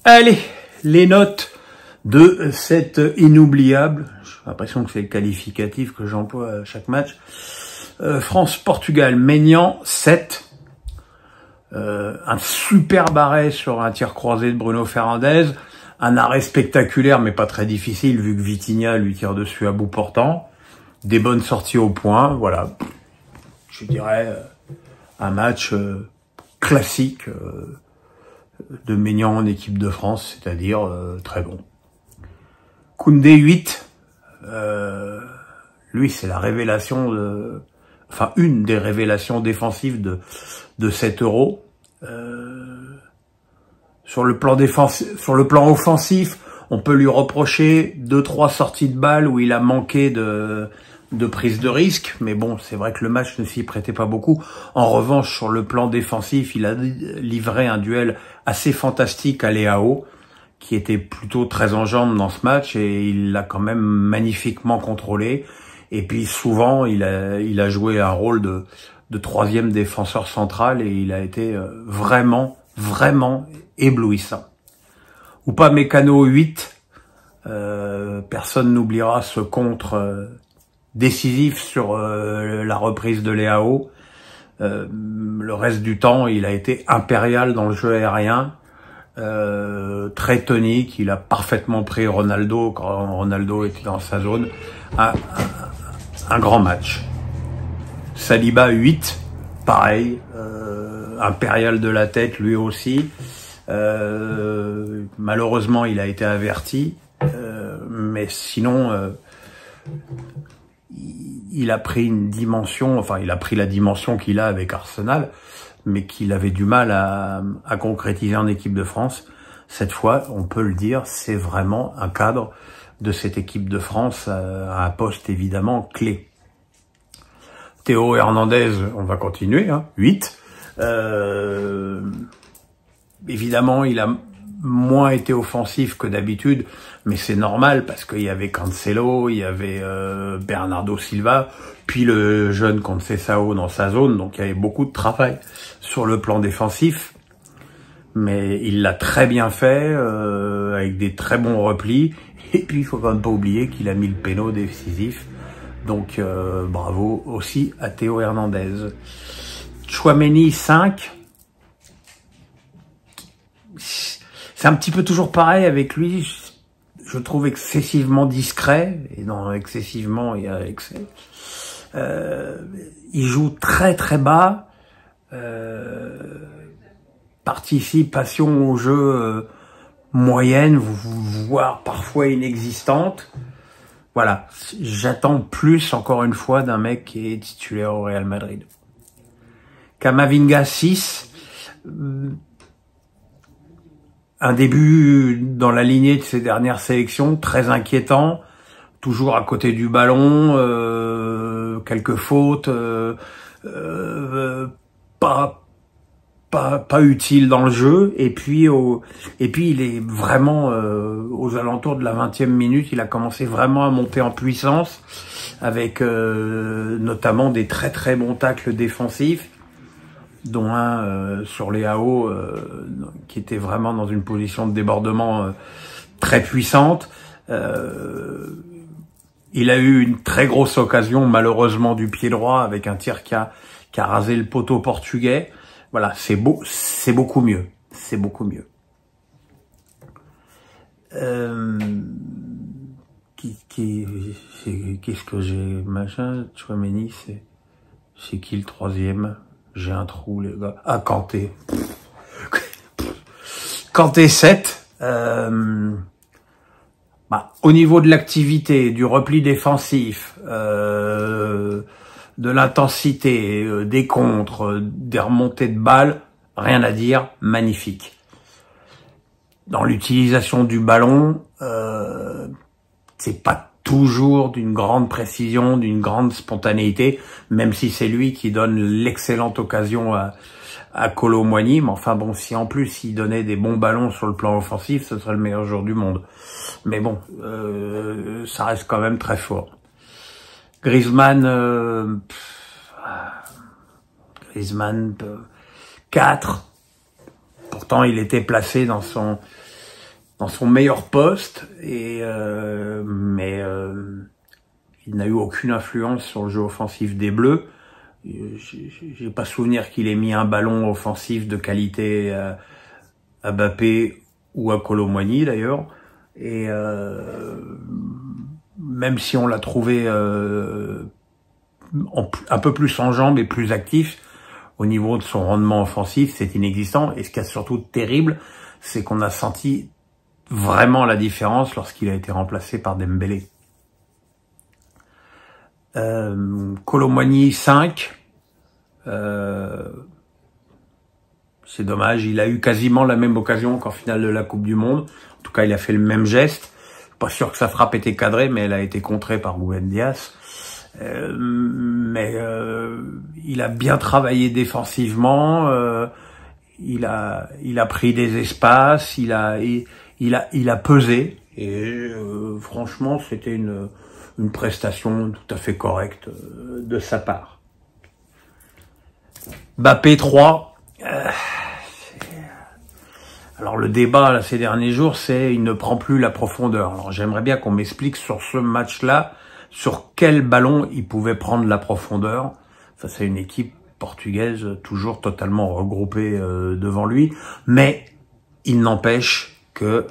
Allez, les notes de cette inoubliable, j'ai l'impression que c'est le qualificatif que j'emploie à chaque match, France-Portugal, Maignan, 7. Un super arrêt sur un tir croisé de Bruno Fernandes, un arrêt spectaculaire mais pas très difficile vu que Vitinha lui tire dessus à bout portant, des bonnes sorties au point, voilà, je dirais un match classique de Maignan en équipe de France, c'est-à-dire très bon. Koundé 8, lui c'est la révélation enfin une des révélations défensives de cet Euro. Sur le plan offensif, on peut lui reprocher 2-3 sorties de balles où il a manqué de prise de risque, mais bon, c'est vrai que le match ne s'y prêtait pas beaucoup. En revanche, sur le plan défensif, il a livré un duel assez fantastique à Leao, qui était plutôt très en jambes dans ce match, et il l'a quand même magnifiquement contrôlé. Et puis souvent, il a joué un rôle de troisième défenseur central, et il a été vraiment éblouissant. Upamecano 8, personne n'oubliera ce contre décisif sur la reprise de Leao. Le reste du temps, il a été impérial dans le jeu aérien, très tonique. Il a parfaitement pris Ronaldo quand Ronaldo était dans sa zone. Un grand match. Saliba 8, pareil, impérial de la tête lui aussi. Malheureusement, il a été averti, mais sinon, il a pris une dimension, enfin, il a pris la dimension qu'il a avec Arsenal, mais qu'il avait du mal à concrétiser en équipe de France. Cette fois, on peut le dire, c'est vraiment un cadre de cette équipe de France à un poste évidemment clé. Théo Hernandez, on va continuer, 8. Évidemment, il a moins été offensif que d'habitude, mais c'est normal parce qu'il y avait Cancelo, il y avait Bernardo Silva, puis le jeune Conceição dans sa zone, donc il y avait beaucoup de travail sur le plan défensif. Mais il l'a très bien fait, avec des très bons replis. Et puis, il faut quand même pas oublier qu'il a mis le péno décisif. Donc, bravo aussi à Théo Hernandez. Tchouaméni 5. C'est un petit peu toujours pareil avec lui. Je trouve excessivement discret. Et dans excessivement, il y a excès. Il joue très bas. Participation au jeu moyenne, voire parfois inexistante. Voilà, j'attends plus, encore une fois, d'un mec qui est titulaire au Real Madrid. Camavinga 6, un début dans la lignée de ses dernières sélections, très inquiétant, toujours à côté du ballon, quelques fautes, pas utile dans le jeu, et puis il est vraiment aux alentours de la 20e minute, il a commencé vraiment à monter en puissance avec notamment des très bons tacles défensifs, dont un sur Leao qui était vraiment dans une position de débordement très puissante. Il a eu une très grosse occasion malheureusement du pied droit avec un tir qui a rasé le poteau portugais. Voilà, c'est beaucoup mieux. C'est beaucoup mieux. Qu'est-ce que j'ai, machin, Tchouaméni, c'est qui le troisième? J'ai un trou, les gars. Ah, Kanté. Kanté 7. Au niveau de l'activité, du repli défensif, de l'intensité, des contres, des remontées de balles, rien à dire, magnifique. Dans l'utilisation du ballon, c'est pas toujours d'une grande précision, d'une grande spontanéité, même si c'est lui qui donne l'excellente occasion à Kolo Muani, mais enfin bon, si en plus il donnait des bons ballons sur le plan offensif, ce serait le meilleur joueur du monde. Mais bon, ça reste quand même très fort. Griezmann, 4. Pourtant, il était placé dans son dans son meilleur poste, mais il n'a eu aucune influence sur le jeu offensif des Bleus. J'ai pas souvenir qu'il ait mis un ballon offensif de qualité à Mbappé ou à Kolo Muani d'ailleurs. Et même si on l'a trouvé un peu plus en jambes et plus actif, au niveau de son rendement offensif, c'est inexistant. Et ce qui est surtout terrible, c'est qu'on a senti vraiment la différence lorsqu'il a été remplacé par Dembélé. Kolo Muani 5. C'est dommage, il a eu quasiment la même occasion qu'en finale de la Coupe du Monde. En tout cas, il a fait le même geste. Pas sûr que sa frappe était cadrée, mais elle a été contrée par Ruben Dias. Il a bien travaillé défensivement. Il a pris des espaces. Il a pesé. Et franchement, c'était une prestation tout à fait correcte de sa part. Mbappé 3. Alors le débat là, ces derniers jours, c'est il ne prend plus la profondeur. Alors j'aimerais bien qu'on m'explique sur ce match-là, sur quel ballon il pouvait prendre la profondeur face à une équipe portugaise toujours totalement regroupée devant lui. Mais il n'empêche que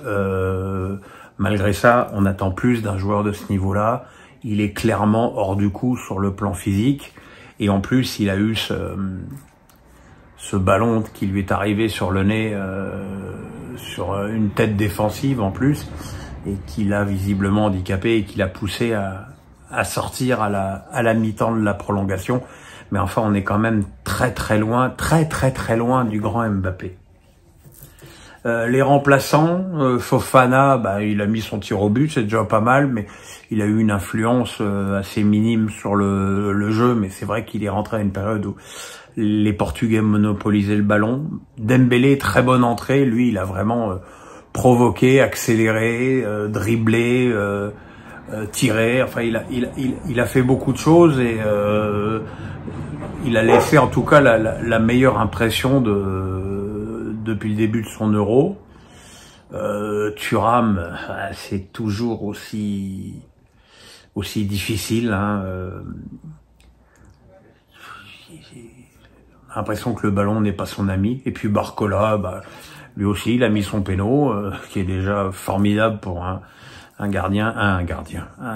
malgré ça, on attend plus d'un joueur de ce niveau-là. Il est clairement hors du coup sur le plan physique. Et en plus, il a eu ce ballon qui lui est arrivé sur le nez, sur une tête défensive en plus, et qui l'a visiblement handicapé et qui l'a poussé à sortir à la mi-temps de la prolongation. Mais enfin, on est quand même très loin du grand Mbappé. Les remplaçants, Fofana, il a mis son tir au but, c'est déjà pas mal, mais il a eu une influence assez minime sur le jeu, mais c'est vrai qu'il est rentré à une période où les Portugais monopolisaient le ballon. Dembélé, très bonne entrée, lui il a vraiment provoqué, accéléré, dribblé, tiré, enfin il a fait beaucoup de choses et il a laissé en tout cas la meilleure impression depuis le début de son Euro. Thuram, c'est toujours aussi difficile. Hein, j'ai l'impression que le ballon n'est pas son ami. Et puis Barcola, lui aussi, il a mis son péno, qui est déjà formidable pour un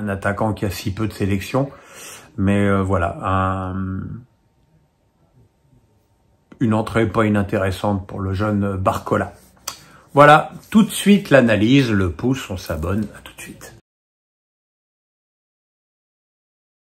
attaquant qui a si peu de sélection. Mais voilà, une entrée pas inintéressante pour le jeune Barcola. Voilà, tout de suite l'analyse, le pouce, on s'abonne, à tout de suite.